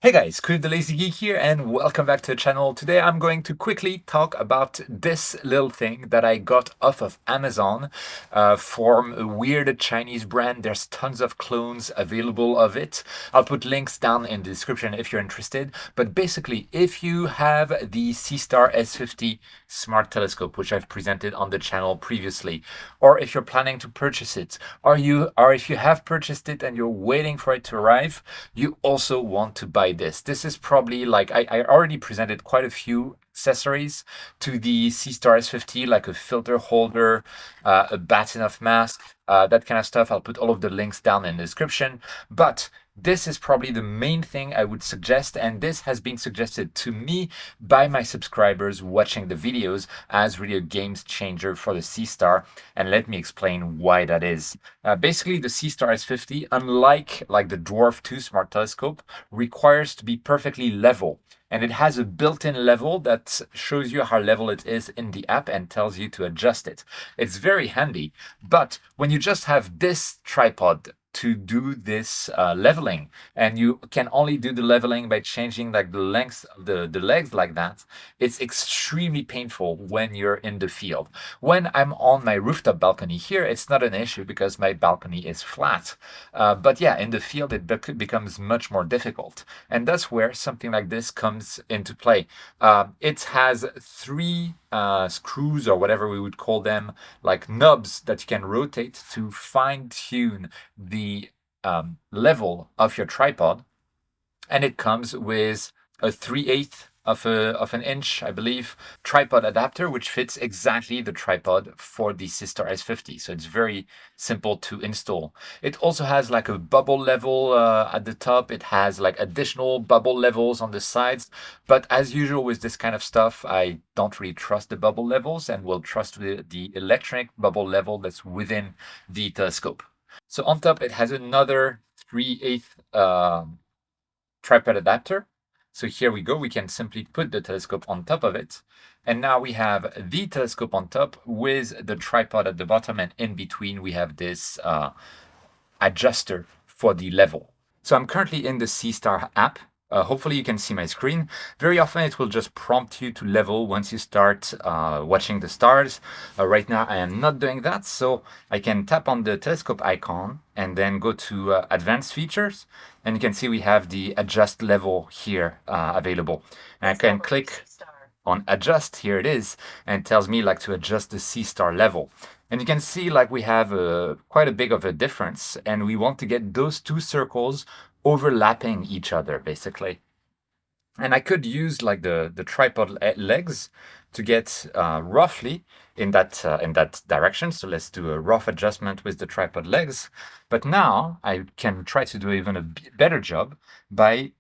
Hey guys, Chris the Lazy Geek here and welcome back to the channel. Today I'm going to quickly talk about this little thing that I got off of Amazon from a weird Chinese brand. There's tons of clones available of it. I'll put links down in the description if you're interested. But basically, if you have the Seestar S50 smart telescope, which I've presented on the channel previously, or if you're planning to purchase it, or if you have purchased it and you're waiting for it to arrive, you also want to buy this. This is probably like I already presented quite a few accessories to the Seestar S50, like a filter holder, a Batinov mask, that kind of stuff. I'll put all of the links down in the description. But this is probably the main thing I would suggest, and this has been suggested to me by my subscribers watching the videos as really a game changer for the Seestar. And let me explain why that is. Basically, the Seestar S50, unlike like the Dwarf 2 smart telescope, requires to be perfectly level. And it has a built-in level that shows you how level it is in the app and tells you to adjust it. It's very handy. But when you just have this tripod to do this leveling, and you can only do the leveling by changing like the length of the legs like that, it's extremely painful when you're in the field. When I'm on my rooftop balcony here, it's not an issue because my balcony is flat. But yeah, in the field, it becomes much more difficult. And that's where something like this comes into play. It has three screws, or whatever we would call them, like knobs that you can rotate to fine tune the level of your tripod. And it comes with a 3/8 of an inch, I believe, tripod adapter, which fits exactly the tripod for the Seestar S50. So it's very simple to install. It also has like a bubble level at the top. It has like additional bubble levels on the sides. But as usual with this kind of stuff, I don't really trust the bubble levels and will trust the electronic bubble level that's within the telescope. So on top, it has another 3/8 tripod adapter. So here we go. We can simply put the telescope on top of it. And now we have the telescope on top with the tripod at the bottom, and in between we have this adjuster for the level. So I'm currently in the Seestar app. Hopefully you can see my screen. Very often it will just prompt you to level once you start watching the stars. Right now I am not doing that, so I can tap on the telescope icon and then go to advanced features, and you can see we have the adjust level here available. And I can click on adjust, here it is, and it tells me like to adjust the Seestar level. And you can see like we have quite a big of a difference, and we want to get those two circles overlapping each other basically. And I could use like the tripod legs to get roughly in that direction. So let's do a rough adjustment with the tripod legs. But now I can try to do even a better job by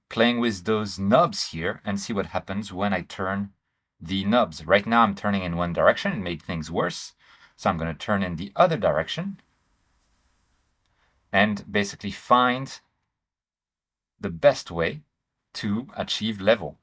playing with those knobs here and see what happens when I turn the knobs. Right now I'm turning in one direction and make things worse. So I'm going to turn in the other direction and basically find the best way to achieve level.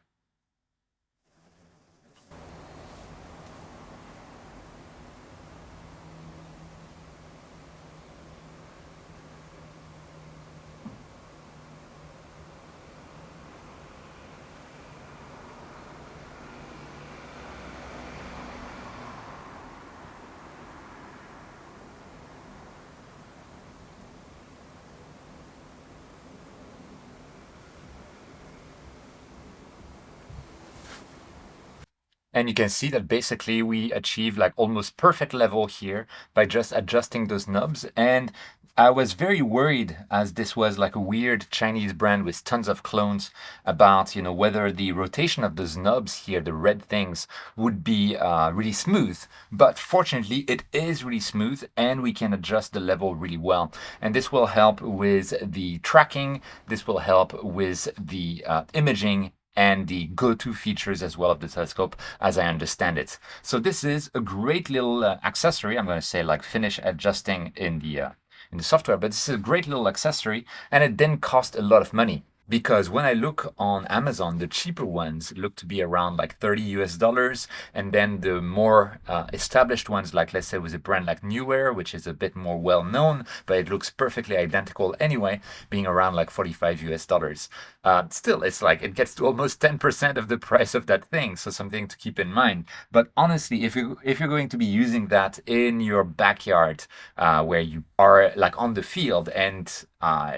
And you can see that basically we achieve like almost perfect level here by just adjusting those knobs. And I was very worried, as this was like a weird Chinese brand with tons of clones, about, whether the rotation of those knobs here, the red things, would be really smooth. But fortunately, it is really smooth, and we can adjust the level really well. And this will help with the tracking. This will help with the imaging and the go-to features as well of the telescope, as I understand it. So this is a great little accessory. I'm going to say like finish adjusting in the software, but this is a great little accessory, and it didn't cost a lot of money. Because when I look on Amazon, the cheaper ones look to be around like 30 US dollars, and then the more established ones, like let's say with a brand like Newear, which is a bit more well known, but it looks perfectly identical anyway, being around like 45 US dollars. Still, it's like it gets to almost 10% of the price of that thing, so something to keep in mind. But honestly, if you're going to be using that in your backyard, where you are like on the field and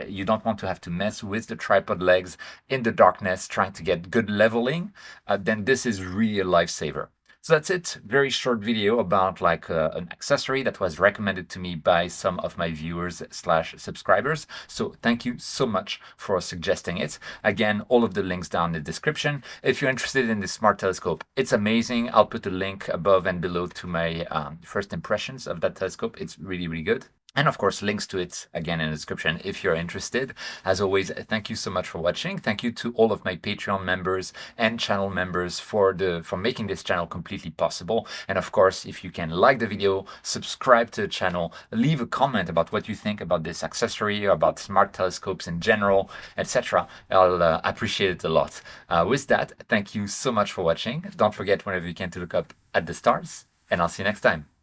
you don't want to have to mess with the tripod legs in the darkness trying to get good leveling, then this is really a lifesaver. So that's it. Very short video about like an accessory that was recommended to me by some of my viewers slash subscribers. So thank you so much for suggesting it. Again, all of the links down in the description. If you're interested in this smart telescope, it's amazing. I'll put a link above and below to my first impressions of that telescope. It's really, really good. And of course, links to it again in the description if you're interested. As always, thank you so much for watching. Thank you to all of my Patreon members and channel members for making this channel completely possible. And of course, if you can like the video, subscribe to the channel, leave a comment about what you think about this accessory or about smart telescopes in general, etc. I'll appreciate it a lot. With that, thank you so much for watching. Don't forget whenever you can to look up at the stars, and I'll see you next time.